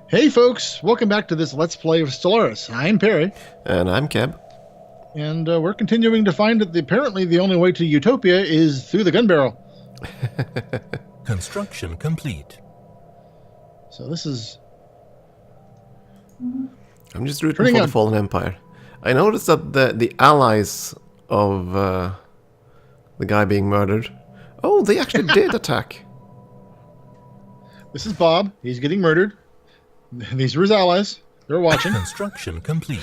Hey folks, welcome back to this Let's Play of Stellaris. I'm Peri. And I'm Keb. And we're continuing to find that apparently the only way to Utopia is through the gun barrel. Construction complete. So this is... I'm just rooting for the Fallen Empire. I noticed that the allies of the guy being murdered... Oh, they actually did attack. This is Bob. He's getting murdered. These are his allies. They're watching. Construction complete.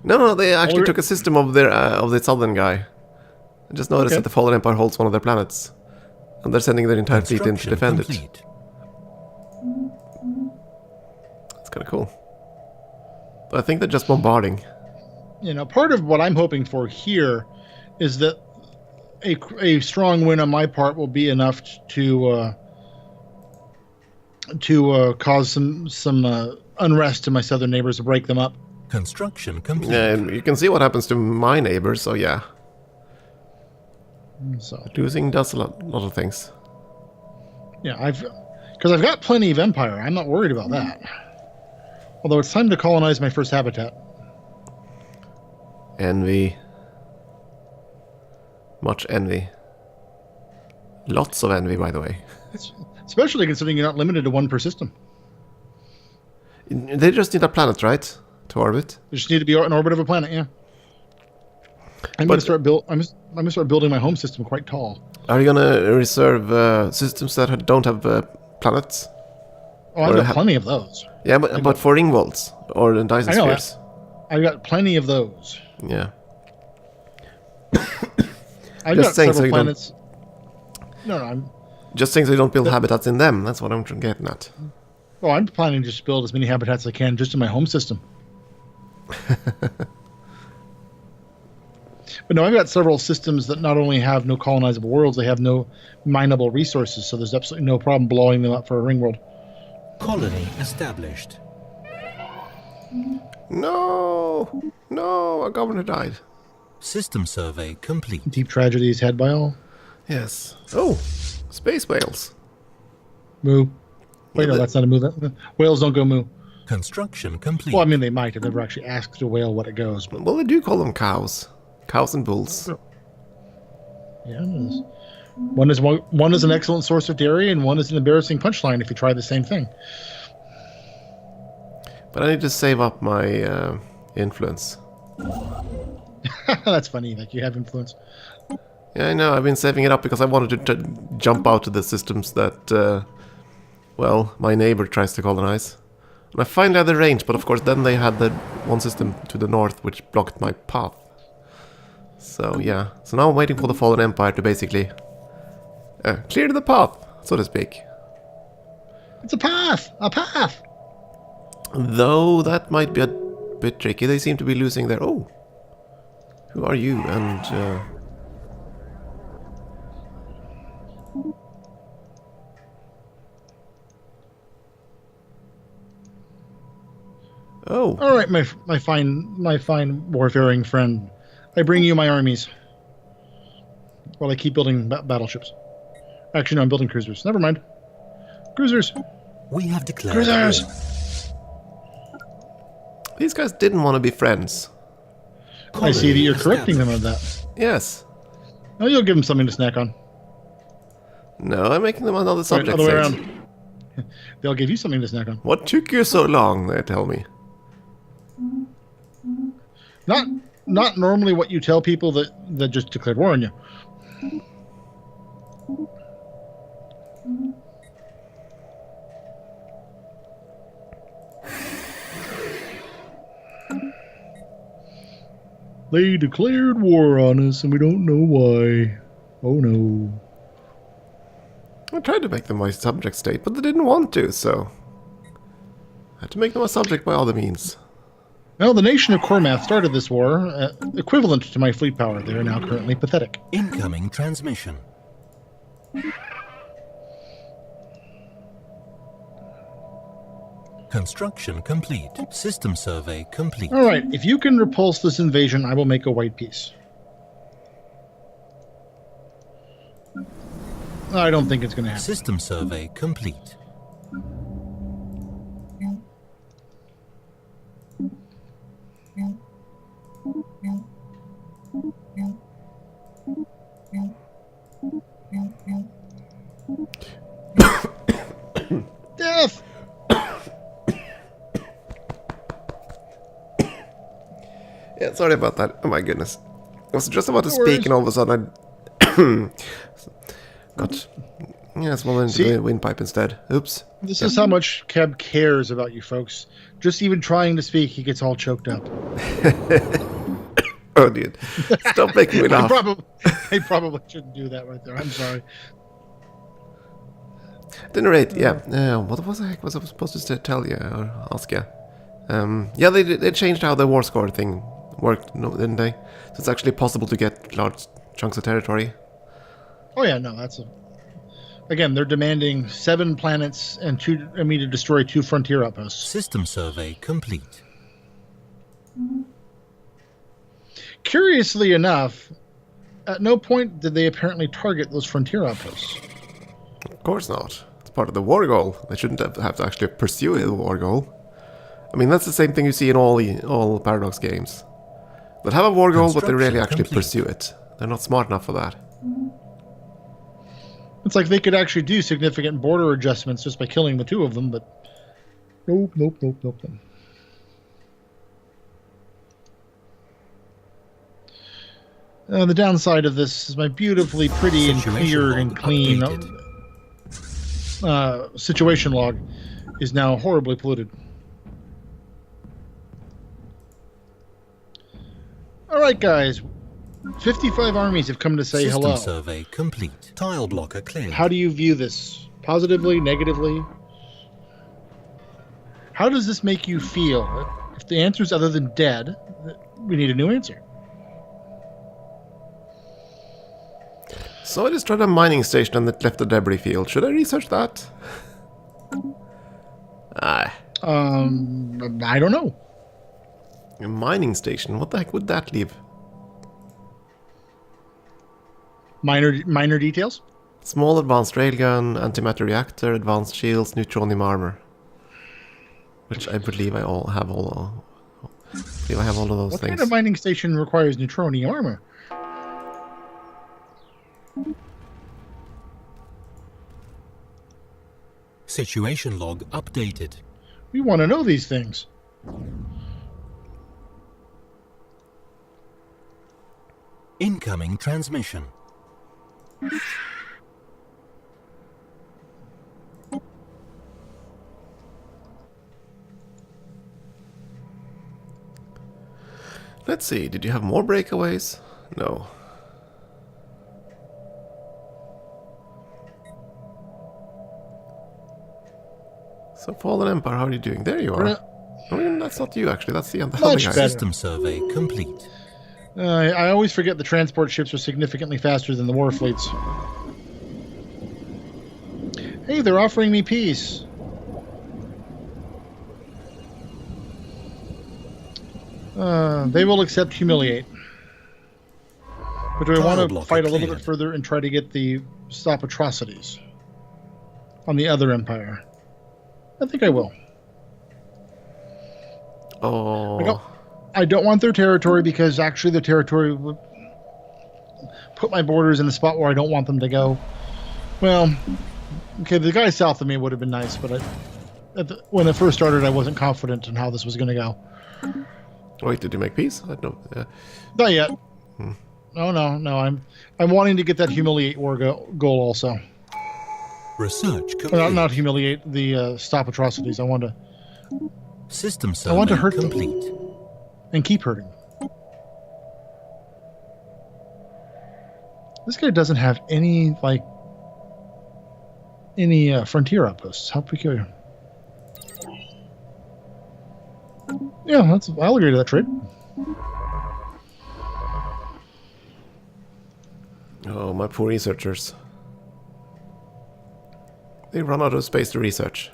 No, they actually took a system of the southern guy. I just noticed that the Fallen Empire holds one of their planets. And they're sending their entire fleet in to defend it. That's kind of cool. But I think they're just bombarding. You know, part of what I'm hoping for here is that a strong win on my part will be enough to cause some unrest to my southern neighbors, to break them up. Construction complete. Yeah, and you can see what happens to my neighbors, so yeah. So Losing does a lot of things. yeah, because I've got plenty of empire. I'm not worried about that. Although it's time to colonize my first habitat. Envy. Much envy. Lots of envy, by the way. Especially considering you're not limited to one per system. They just need a planet, right? To orbit? You just need to be in orbit of a planet, yeah. I'm going to start building my home system quite tall. Are you going to reserve systems that don't have planets? Oh, I've got plenty of those. Yeah, but for Ringwalds or the Dyson spheres. I've got plenty of those. Yeah. I've got several planets. No, I'm... Just saying so you don't build habitats in them. That's what I'm getting at. Oh, I'm planning to just build as many habitats as I can just in my home system. But no, I've got several systems that not only have no colonizable worlds, they have no mineable resources, so there's absolutely no problem blowing them up for a ring world. Colony established. No, our governor died. System survey complete. Deep tragedy is had by all. Yes. Oh, space whales. Moo. Wait, no, that's not a moo. Whales don't go moo. Construction complete. Well, I mean, they might. I've never actually asked a whale what it goes. But well, they do call them cows. Cows and bulls. Yeah, one is an excellent source of dairy, and one is an embarrassing punchline if you try the same thing. But I need to save up my influence. That's funny. Like you have influence. Yeah, I know. I've been saving it up because I wanted to jump out to the systems that, well, my neighbor tries to colonize. And I finally had the range, but of course then they had the one system to the north which blocked my path. So yeah, so now I'm waiting for the Fallen Empire to basically clear the path, so to speak. It's a path! A path! Though that might be a bit tricky. They seem to be losing their... Oh! Who are you? And... Oh. All right, my fine warfaring friend. I bring you my armies. While I keep building battleships. Actually, no, I'm building cruisers. Never mind. Cruisers. We have declared Cruisers. These guys didn't want to be friends. I see that you're correcting them of that. Yes. No, you'll give them something to snack on. No, I'm making them another subject. Right, other way around. They'll give you something to snack on. What took you so long? They tell me. Not normally what you tell people that just declared war on you. They declared war on us and we don't know why. Oh no. I tried to make them my subject state, but they didn't want to, so... I had to make them a subject by all the means. Well, the nation of Cormath started this war, equivalent to my fleet power. They are now currently pathetic. Incoming transmission. Construction complete. System survey complete. All right, if you can repulse this invasion, I will make a white peace. I don't think it's going to happen. System survey complete. Sorry about that. Oh my goodness. I was just about to No speak worries. and all of a sudden I got small into the windpipe instead. Oops. This is how much Keb cares about you folks. Just even trying to speak, he gets all choked up. Oh, dude. Stop making me laugh. I probably shouldn't do that right there. I'm sorry. At any rate, yeah. What was the heck was I supposed to tell you or ask you? Yeah, they changed how the war score thing worked, didn't they? So it's actually possible to get large chunks of territory. Oh yeah, no, again, they're demanding 7 planets and to destroy 2 frontier outposts. System survey complete. Curiously enough, at no point did they apparently target those frontier outposts. Of course not. It's part of the war goal. They shouldn't have to actually pursue a war goal. I mean, that's the same thing you see in all Paradox games. They have a war goal, but they rarely actually pursue it. They're not smart enough for that. It's like they could actually do significant border adjustments just by killing the 2 of them, but nope. The downside of this is my beautifully pretty and clear and clean situation log is now horribly polluted. Alright guys, 55 armies have come to say System hello. survey complete. Tile blocker cleared. How do you view this? Positively, negatively? How does this make you feel? If the answer is other than dead, we need a new answer. So I destroyed a mining station and it left a debris field. Should I research that? I don't know. A mining station? What the heck would that leave? Minor details? Small advanced railgun, antimatter reactor, advanced shields, neutronium armor. Which I believe I have all of those What things. kind of mining station requires neutronium armor? Situation log updated. We want to know these things. Incoming transmission. Let's see, did you have more breakaways? No. So Fallen Empire, how are you doing? There you are. Oh, that's not you actually, that's the other guy. Much better. System survey complete. I always forget the transport ships are significantly faster than the war fleets. Hey, they're offering me peace. They will accept humiliate. But do I want to fight a little bit further and try to get the stop atrocities on the other empire? I think I will. Oh. I don't want their territory because actually the territory would put my borders in the spot where I don't want them to go. Well, okay, the guy south of me would have been nice, but when it first started, I wasn't confident in how this was going to go. Wait, did you make peace? I don't. Not yet. No. I'm wanting to get that humiliate war goal also. Research complete. Well, not humiliate the stop atrocities. I want to. System survey I want to hurt complete. them and keep hurting. This guy doesn't have any frontier outposts. How peculiar. Yeah, I'll agree to that trade. Oh, my poor researchers. They run out of space to research.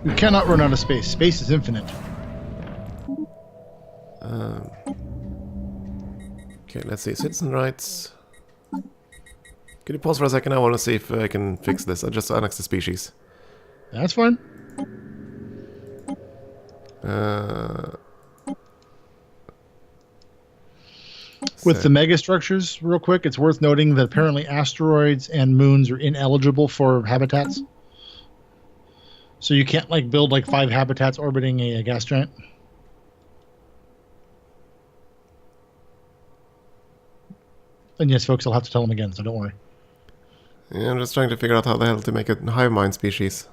We cannot run out of space. Space is infinite. Okay, let's see. Citizen rights. Can you pause for a second? I want to see if I can fix this. I just annexed the species. That's fine. With the megastructures, real quick, it's worth noting that apparently asteroids and moons are ineligible for habitats. So you can't build 5 habitats orbiting a gas giant. And yes, folks, I'll have to tell them again, so don't worry. Yeah, I'm just trying to figure out how the hell to make a hive mind species.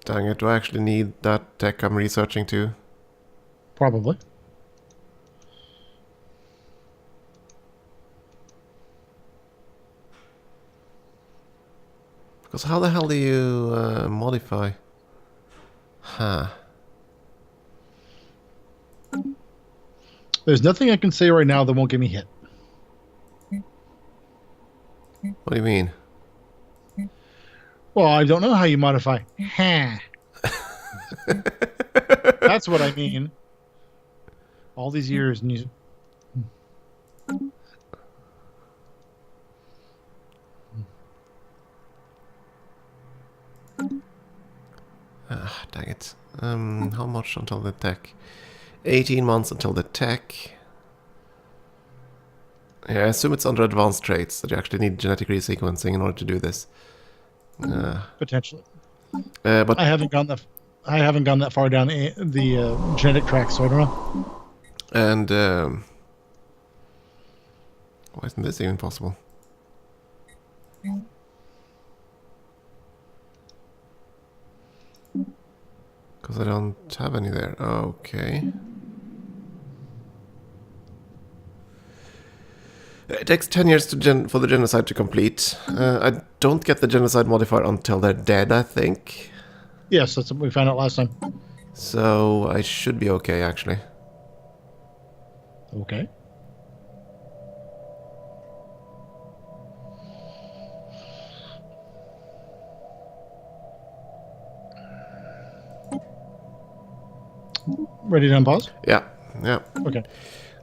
Dang it, do I actually need that tech I'm researching too? Probably. Because how the hell do you modify? Huh. There's nothing I can say right now that won't get me hit. What do you mean? Well, I don't know how you modify. Huh. That's what I mean. All these years and you... Dang it. How much until the tech? 18 months until the tech. Yeah, I assume it's under advanced traits that you actually need genetic resequencing in order to do this. Potentially. But I haven't gone that far down the genetic track, so I don't know. and why isn't this even possible? Because I don't have any there. Okay. It takes 10 years for the genocide to complete. I don't get the genocide modifier until they're dead, I think. Yes, that's what we found out last time. So I should be okay, actually. Okay. Ready to unpause? Yeah, yeah. Okay.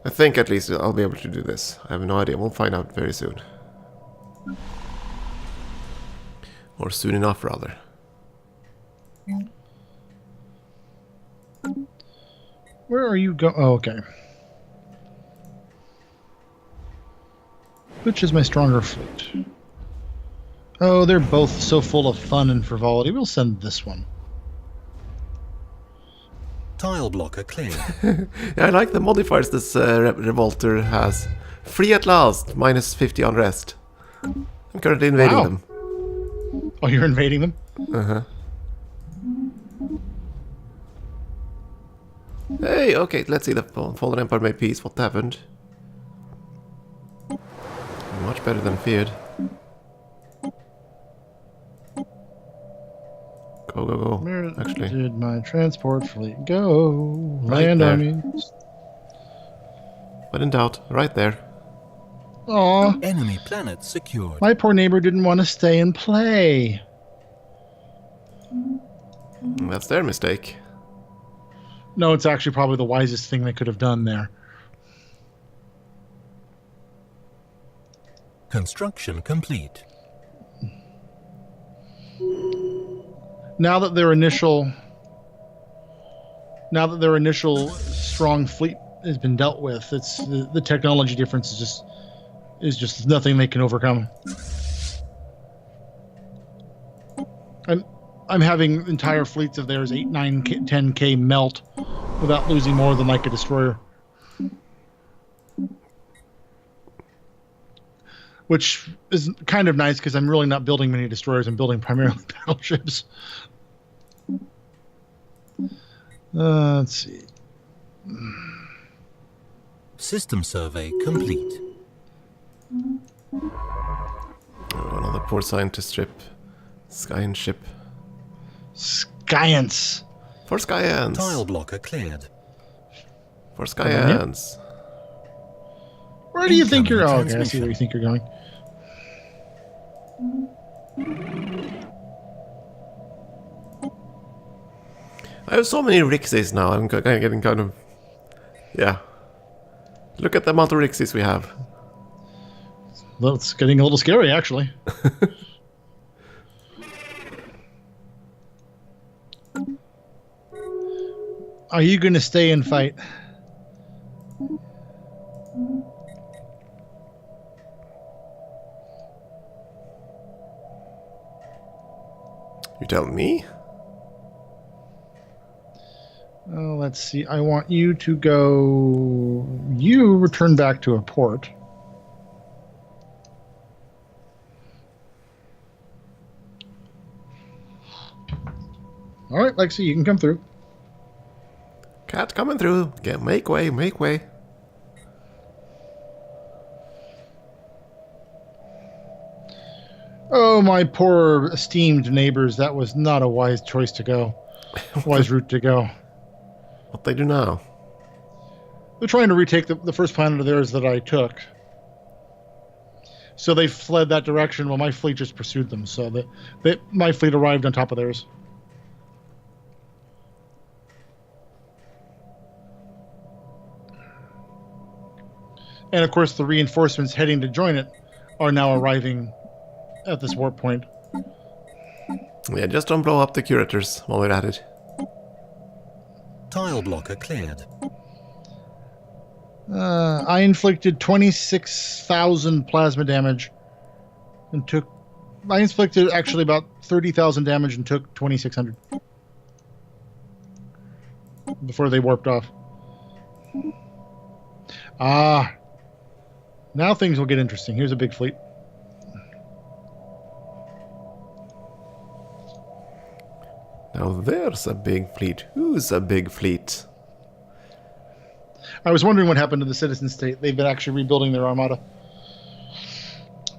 I think at least I'll be able to do this. I have no idea. We'll find out very soon. Or soon enough, rather. Where are you going? Oh, okay. Which is my stronger fleet? Oh, they're both so full of fun and frivolity. We'll send this one. Tile blocker cleared. Yeah, I like the modifiers this revolter has. Free at last, minus 50 unrest. I'm currently invading Wow. them. Oh, you're invading them? Uh-huh. Hey, okay, let's see. The Fallen Empire made peace. What happened? Much better than feared. Go, go, go. Where Actually, did my transport fleet go? Right Land there. armies. when in doubt, right there. Aw, Enemy planet secured. my poor neighbor didn't want to stay and play. That's their mistake. No, it's actually probably the wisest thing they could have done there. Construction complete. Now that their initial strong fleet has been dealt with, it's the technology difference is just nothing they can overcome. I'm having entire fleets of theirs 8, 9, 10K melt without losing more than like a destroyer. Which is kind of nice because I'm really not building many destroyers. I'm building primarily battleships. Let's see. System survey complete. Oh, another poor scientist ship. Skyan ship. Science. For Skyans! Tile blocker cleared. For Skyans! Where do you think you're? Incoming Oh, okay, I see where you think you're going. I have so many Rixies now, I'm getting kind of... Yeah. Look at the amount of Rixies we have. Well, it's getting a little scary, actually. Are you going to stay and fight? You tell me? let's see. I want you to go. You return back to a port. All right, Lexi, you can come through. Cat coming through. Make way, make way. Oh, my poor esteemed neighbors. That was not a wise choice to go. Wise route to go. What they do now? They're trying to retake the first planet of theirs that I took. So they fled that direction while my fleet just pursued them. So my fleet arrived on top of theirs. And of course, the reinforcements heading to join it are now arriving at this warp point. Yeah, just don't blow up the curators while we're at it. Tile blocker cleared. I inflicted 26,000 plasma damage and took... I inflicted actually about 30,000 damage and took 2,600 before they warped off. Ah, now things will get interesting. Here's a big fleet. Now there's a big fleet. Who's a big fleet? I was wondering what happened to the citizen state. They've been actually rebuilding their armada.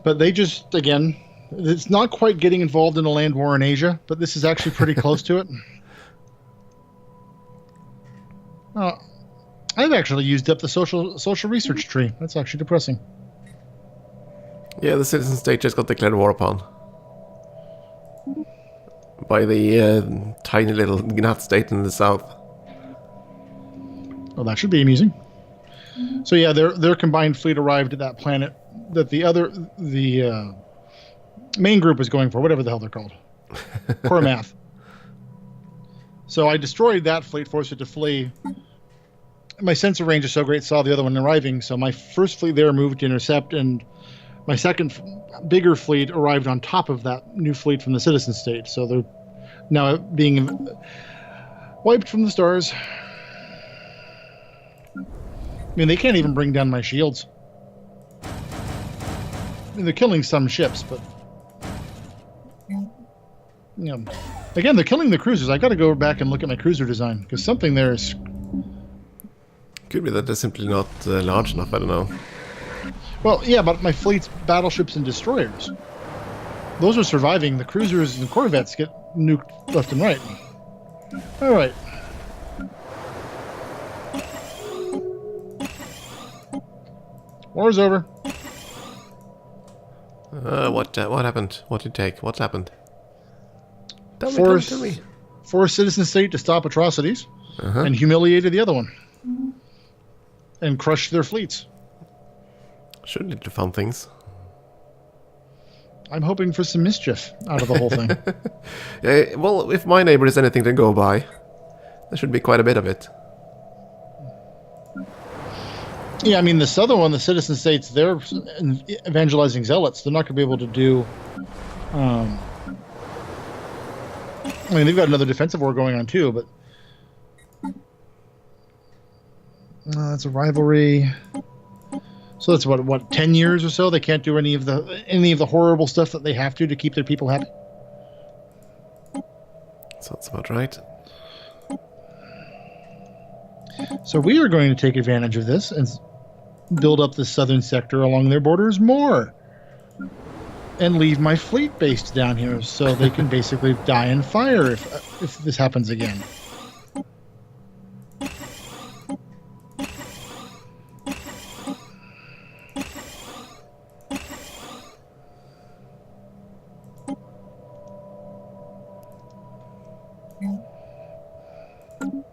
But they just, again, it's not quite getting involved in a land war in Asia, but this is actually pretty close to it. I've actually used up the social research tree. That's actually depressing. Yeah, the citizen state just got declared war upon. By the tiny little gnat state in the south. Well, that should be amusing. So yeah, their combined fleet arrived at that planet that the main group was going for, whatever the hell they're called. Poor math. So I destroyed that fleet, forced it to flee. My sensor range is so great, saw the other one arriving, so my first fleet there moved to intercept, and my second bigger fleet arrived on top of that new fleet from the citizen state. So they're now being wiped from the stars. I mean, they can't even bring down my shields. I mean, they're killing some ships, but... You know, again, they're killing the cruisers. I got to go back and look at my cruiser design, because something there is... Could be that they're simply not large enough, I don't know. Well, yeah, but my fleet's battleships and destroyers. Those are surviving. The cruisers and corvettes get nuked left and right. All right. War's over. What happened? What did it take? What happened? Tell me. Forced citizen state to stop atrocities and humiliated the other one. And crushed their fleets. Should lead to fun things. I'm hoping for some mischief out of the whole thing. Yeah, well, if my neighbor is anything to go by, there should be quite a bit of it. Yeah, I mean, this other one, the citizen states, they're evangelizing zealots. They're not going to be able to do... I mean, they've got another defensive war going on, too, but... It's a rivalry. So that's what 10 years or so? They can't do any of the horrible stuff that they have to keep their people happy. So that's about right. So we are going to take advantage of this and build up the southern sector along their borders more. And leave my fleet based down here so they can basically die in fire if this happens again.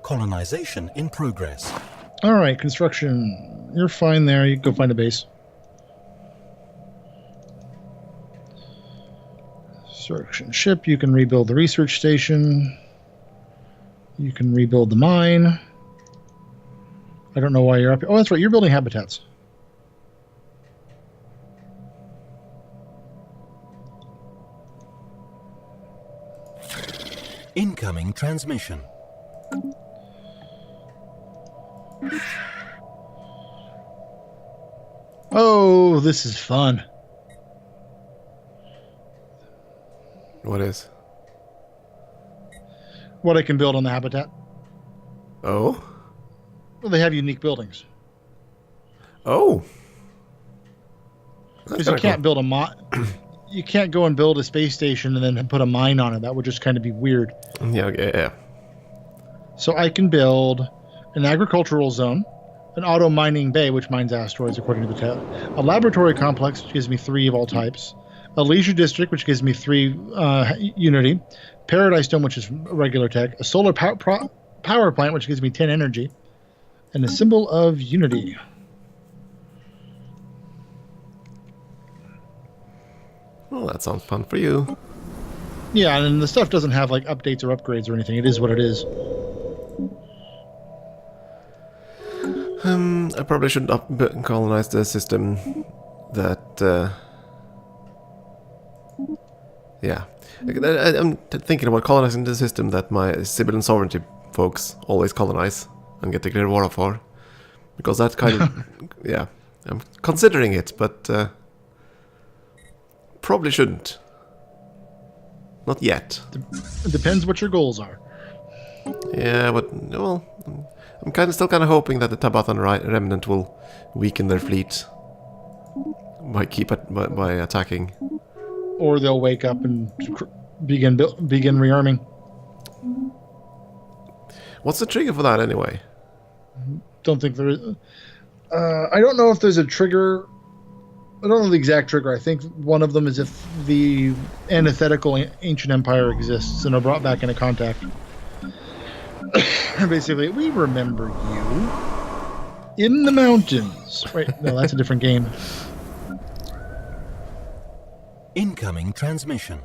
Colonization in progress. All right, construction. You're fine there. You go find a base. Construction ship. You can rebuild the research station. You can rebuild the mine. I don't know why you're up here. Oh, that's right. You're building habitats. Incoming transmission. Oh, this is fun. What is? What I can build on the habitat. Oh? Well, they have unique buildings. Oh! Because you can't build you can't go and build a space station and then put a mine on it. That would just kind of be weird. Yeah. So I can build an agricultural zone, an auto mining bay, which mines asteroids according to the tech, a laboratory complex, which gives me 3 of all types, a leisure district, which gives me 3 unity, paradise dome, which is regular tech, a solar power plant, which gives me 10 energy, and a symbol of unity. Well, that sounds fun for you. Yeah, and the stuff doesn't have like updates or upgrades or anything. It is what it is. I probably should colonize the system that... yeah. I'm thinking about colonizing the system that my Sibyl sovereignty folks always colonize and get declared war for. Because that kind of... yeah. I'm considering it, but... probably shouldn't. Not yet. It depends what your goals are. Yeah, but... well... I'm still kind of hoping that the Tabathan remnant will weaken their fleet by attacking. Or they'll wake up and begin rearming. What's the trigger for that anyway? Don't think there is. I don't know if there's a trigger. I don't know the exact trigger. I think one of them is if the antithetical ancient empire exists and are brought back into contact. Basically, we remember you in the mountains. Wait, no, that's a different game. Incoming transmission.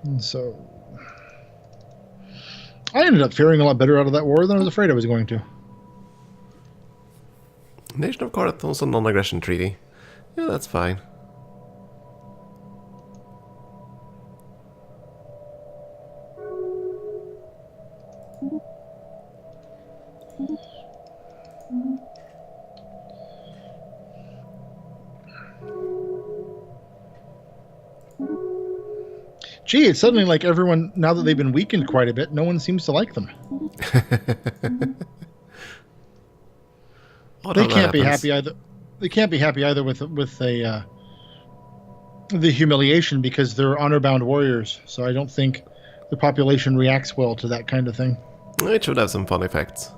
And so, I ended up faring a lot better out of that war than I was afraid I was going to. Nation of Carthon's a non-aggression treaty. Yeah, that's fine. Gee, it's suddenly like everyone, now that they've been weakened quite a bit, no one seems to like them. They can't be happy either. They can't be happy either with the humiliation because they're honor-bound warriors. So I don't think the population reacts well to that kind of thing. It should have some fun effects.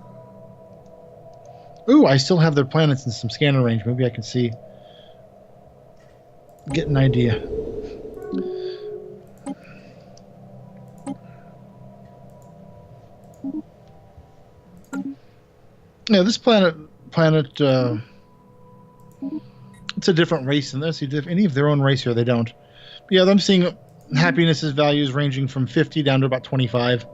Ooh, I still have their planets in some scanner range. Maybe I can get an idea. Yeah, this planet, it's a different race than this. Any of their own race here, they don't. But yeah, I'm seeing happiness values ranging from 50 down to about 25.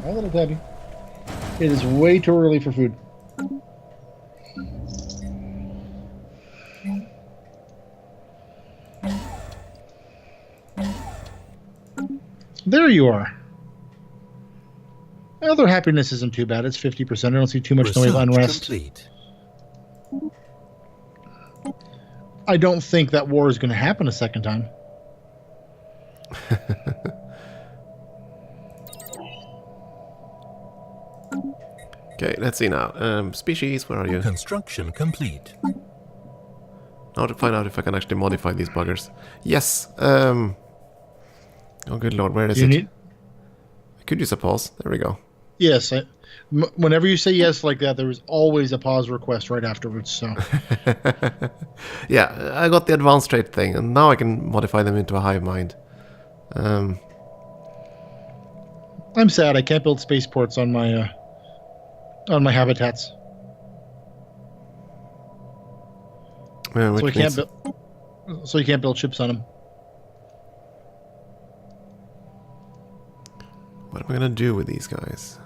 Hi, little Tabby. It is way too early for food. There you are. Well, their happiness isn't too bad. It's 50%. I don't see too much noise unrest. Complete. I don't think that war is going to happen a second time. Okay, let's see now. Species, where are you? Construction complete. Now to find out if I can actually modify these buggers. Yes. Oh, good lord, where is it? I could use a pause. There we go. Yes. Whenever you say yes like that, there is always a pause request right afterwards. So. Yeah, I got the advanced trait thing, and now I can modify them into a hive mind. I'm sad I can't build spaceports on my habitats. So you can't build ships on them. What am I gonna do with these guys?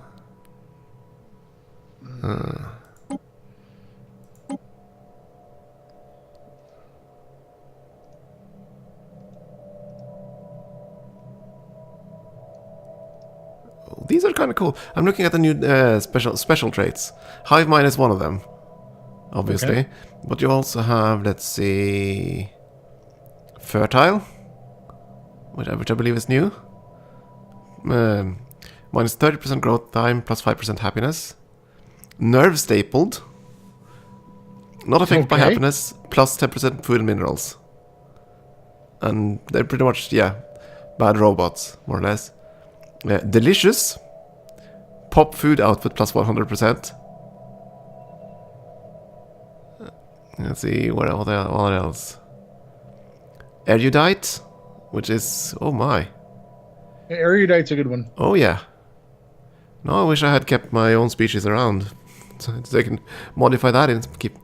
These are kind of cool. I'm looking at the new special traits. Hive mind is one of them, obviously. Okay. But you also have, let's see, fertile, which I believe is new. Minus 30% growth time, plus 5% happiness. Nerve stapled. Not affected by Okay. happiness, plus 10% food and minerals. And they're pretty much, yeah, bad robots, more or less. Delicious. Pop food output plus 100%. Let's see, what else? Erudite, which is, oh my. Erudite's a good one. Oh yeah. No, I wish I had kept my own species around. So I can modify that and keep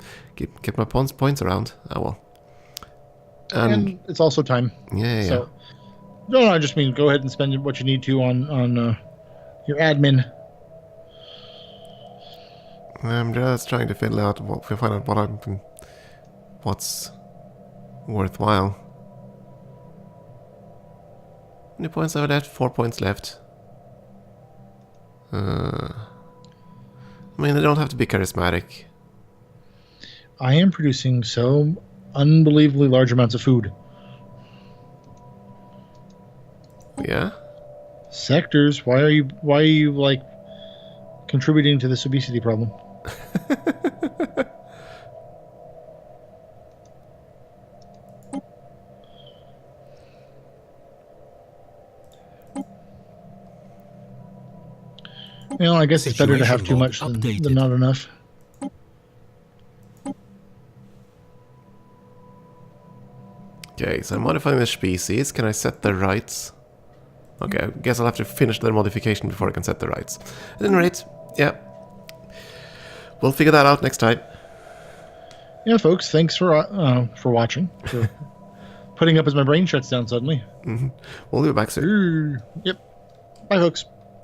my points around. Oh well. And it's also time. Yeah. So, no, I just mean go ahead and spend what you need to on your admin. I'm just trying to find out what's worthwhile. How many points have I left? 4 points left. I mean, they don't have to be charismatic. I am producing so unbelievably large amounts of food. Yeah? Sectors, why are you like contributing to this obesity problem? Well, I guess it's better to have too much than not enough. Okay, so I'm modifying the species. Can I set the rights? Okay, I guess I'll have to finish the modification before I can set the rights. At any rate, yeah. We'll figure that out next time. Yeah, folks, thanks for watching. For putting up as my brain shuts down suddenly. We'll be back soon. Yep. Bye, folks.